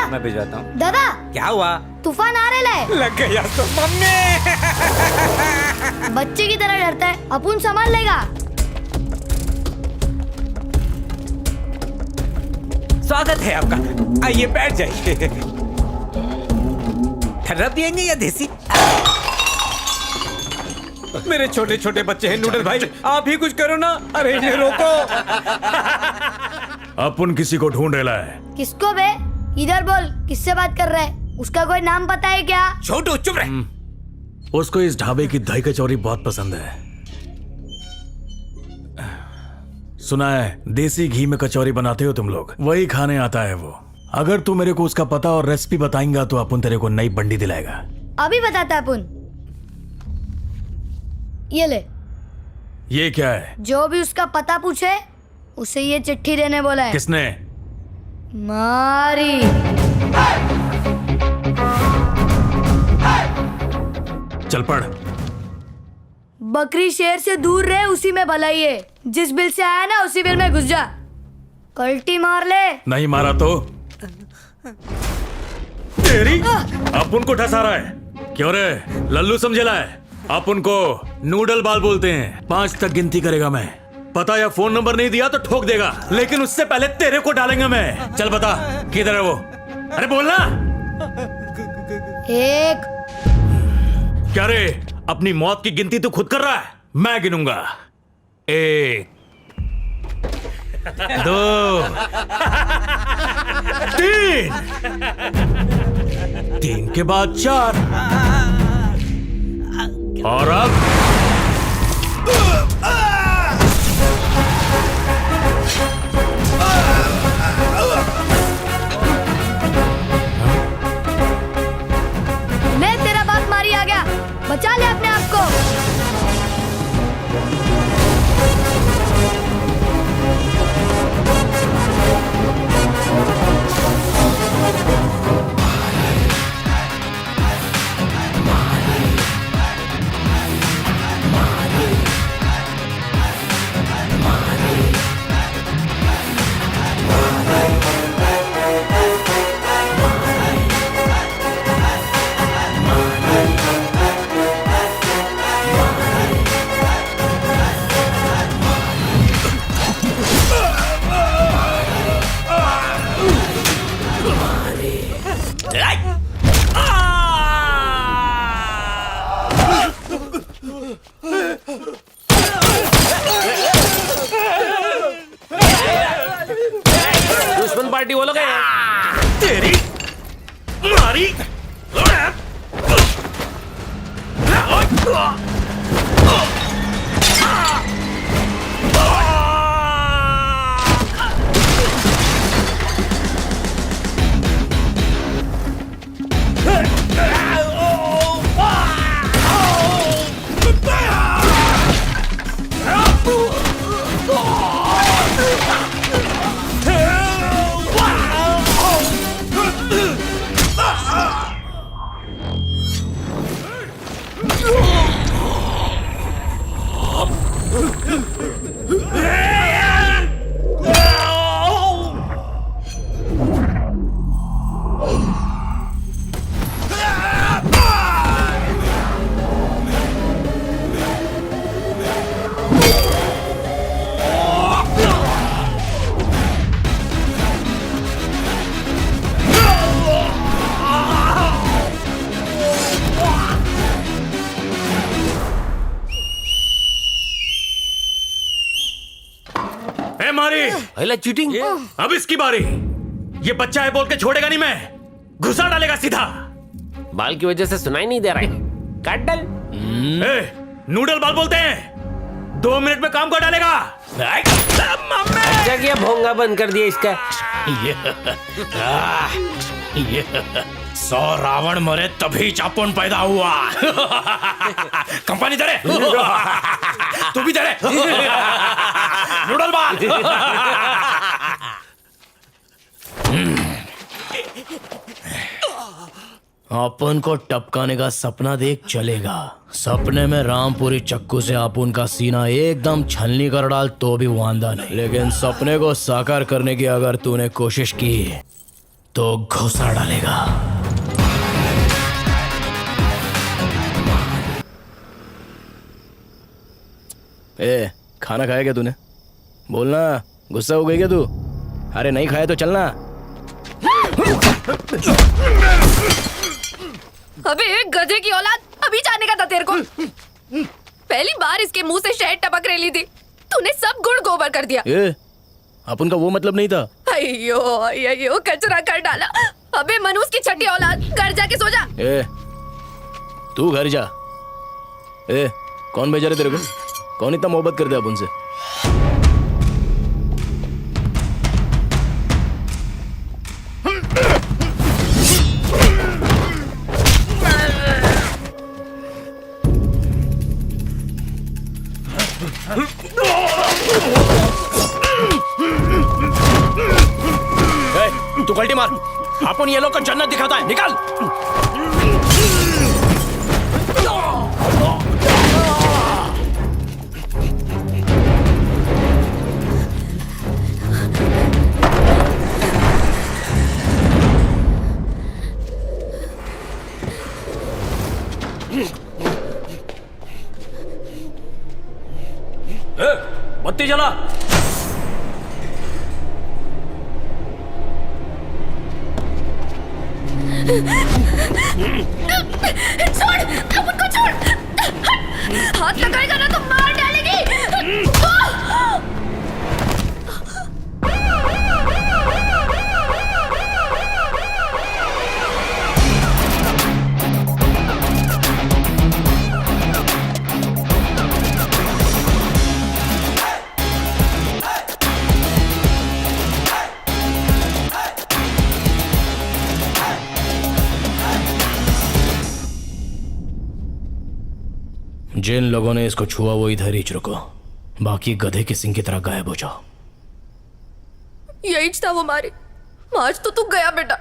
मैं भिजवाता हूँ। दादा क्या हुआ? तूफान आ रहा है। लग गया तो मम्मी। बच्चे की तरह डरता है, अपुन संभाल लेगा। स्वागत है आपका, आइए बैठ जाइए। ठर्रा पियेंगे या देसी? मेरे छोटे छोटे बच्चे हैं नूडल भाई, आप ही कुछ करो ना। अरे इन्हें रोको। अपुन किसी को ढूंढ रहा है। किसको बे? इधर बोल, किससे बात कर रहा है? उसका कोई नाम पता है क्या? छोटू चुप रहे। उसको इस ढाबे की दही कचौरी बहुत पसंद है। सुना है देसी घी में कचौरी बनाते हो तुम लोग, वही खाने आता है वो। अगर तू मेरे को उसका पता और रेसिपी बताएंगा तो अपुन तेरे को नई बंडी दिलाएगा। अभी बताता अपुन। ये ले। ये क्या है? जो भी उसका पता पूछे उसे ये चिट्ठी देने बोला है। किसने? मारी। चल पढ़। बकरी शेर से दूर रहे, उसी में भलाई है। जिस बिल से आया ना उसी बिल में घुस जा। कल्टी मार ले। नहीं मारा तो तेरी अपुन को ठसा रहा है। क्यों रे लल्लू समझेला है? अपुन को नूडल बाल बोलते हैं। 5 तक गिनती करेगा मैं। पता या फोन नंबर नहीं दिया तो ठोक देगा, लेकिन उससे पहले तेरे को डालेंगे मैं। चल बता किधर है वो? अरे बोलना। 1 क्या रे अपनी मौत की गिनती तू खुद कर रहा है? मैं गिनूंगा। 1 2 3 3 के बाद 4 और अब ले, तेरा बाप मारी आ गया। बचा ले अपने आप को। दुश्मन पार्टी वो लोग हैं। तेरी मारी चीटिंग। अब इसकी बारी। ये बच्चा है बोल के छोड़ेगा नहीं मैं, घुसा डालेगा सीधा। बाल की वजह से सुनाई नहीं दे रहा है, काट डाल। नूडल बाल बोलते हैं। 2 मिनट में काम कर डालेगा। अच्छा किया भोंगा बंद कर दिया इसका। 100 रावण मरे तभी चापुन पैदा हुआ। कंपनी दे तू भी दे नूडल बाल। अपन को टपकाने का सपना देख चलेगा। सपने में रामपुरी चक्कू से अपन का सीना एकदम छलनी कर डाल तो भी वांदा नहीं, लेकिन सपने को साकार करने की अगर तूने कोशिश की तो घुसा डालेगा। ए, खाना खाया क्या तूने? बोलना, गुस्सा हो गई क्या तू? अरे नहीं खाया तो चलना। अबे एक गधे की औलाद, अभी जाने का था तेरे को। पहली बार इसके मुंह से शहद टपक रही थी, तूने सब गुड़ गोबर कर दिया। ए, अपन का वो मतलब नहीं था। अयो अयो, कचरा कर डाला। अबे मनूस की छठी औलाद, घर जाके सो जा। ए, तू घर जा। ए, कौन भेजा रहे तेरे को? कौन इतना मोहब्बत करते अपन से? तू गलती मार, अपन ये लोग को जन्नत दिखाता है। निकाल। बत्ती जला। छोड़, अब उनको छोड़। हाथ पकड़ेगा ना तो मार डालेगी। जिन लोगों ने इसको छुआ वो इधर ही रुको, बाकी गधे के सिंह की तरह गायब हो जाओ। यही था वो मारी। आज तो तू गया बेटा।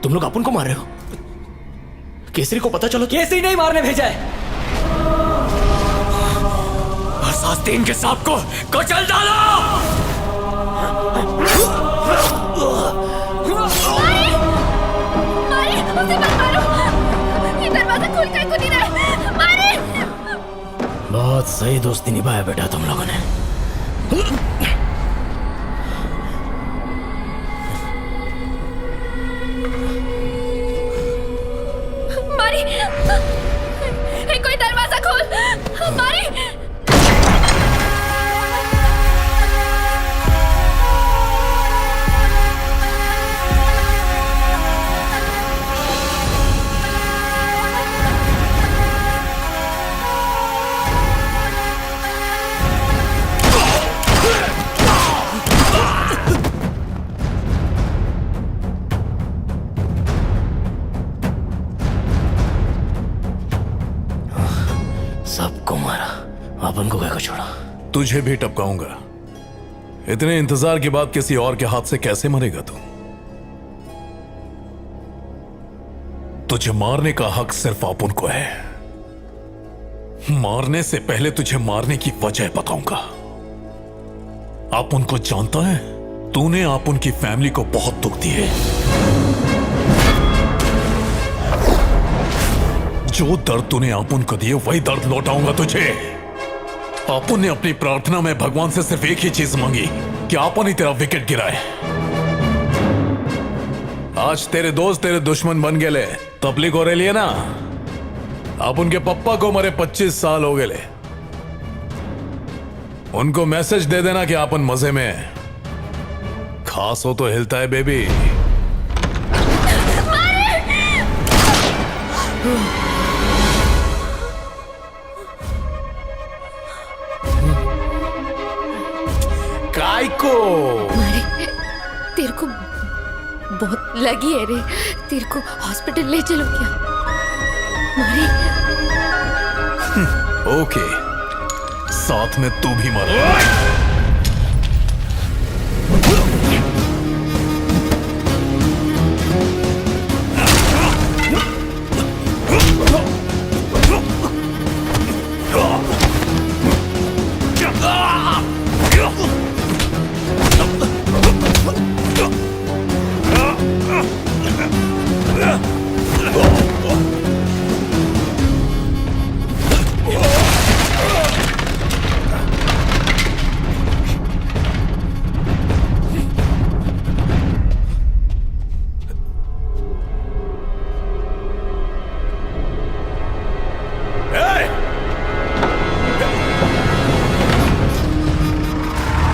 तुम लोग अपन को मार रहे हो? केसरी को पता चलो? केसरी नहीं मारने भेजा है, बस आस्तीन के सांप को कुचल डालो। मारी, उसे मत मारो। ये दरवाजा खुल कर खुद ही रहे। मारी। बहुत सही दोस्ती निभाया बेटा तुम लोगों ने। मारी, कोई दरवाजा खोल। मारी। सबको मारा, अपन को क्या छोड़ा? तुझे भी टपकाऊंगा। इतने इंतजार के बाद किसी और के हाथ से कैसे मरेगा तू? तुझे मारने का हक सिर्फ अपन को है। मारने से पहले तुझे मारने की वजह बताऊंगा। अपन को जानता है, तूने अपन की फैमिली को बहुत दुख दिए। जो दर्द तूने अपन को दिए वही दर्द लौटाऊंगा तुझे। अपन ने अपनी प्रार्थना में भगवान से सिर्फ एक ही चीज मांगी कि अपन ही तेरा विकेट गिराए। आज तेरे दोस्त तेरे दुश्मन बन गए। तबलीग हो रही है ना, अब उनके पप्पा को मरे 25 साल हो गए। उनको मैसेज दे देना कि अपन मजे में है। खास हो तो हिलता है बेबी। काय को मारे तेरे को बहुत लगी है रे, तेरे को हॉस्पिटल ले चलो क्या? मारे ओके, साथ में तू भी मर।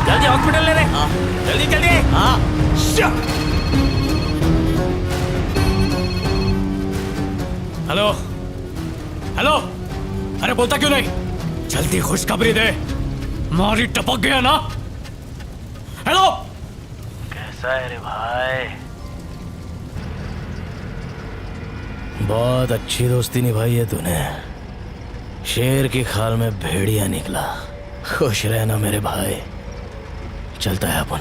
जल्दी हॉस्पिटल ले रहे। जल्दी जल्दी। हेलो हेलो, अरे बोलता क्यों नहीं? जल्दी खुशखबरी दे, मारी टपक गया ना। हेलो, कैसा है रे भाई? बहुत अच्छी दोस्ती निभाई है तूने। शेर की खाल में भेड़िया निकला। खुश रहना मेरे भाई, चलता है अपन।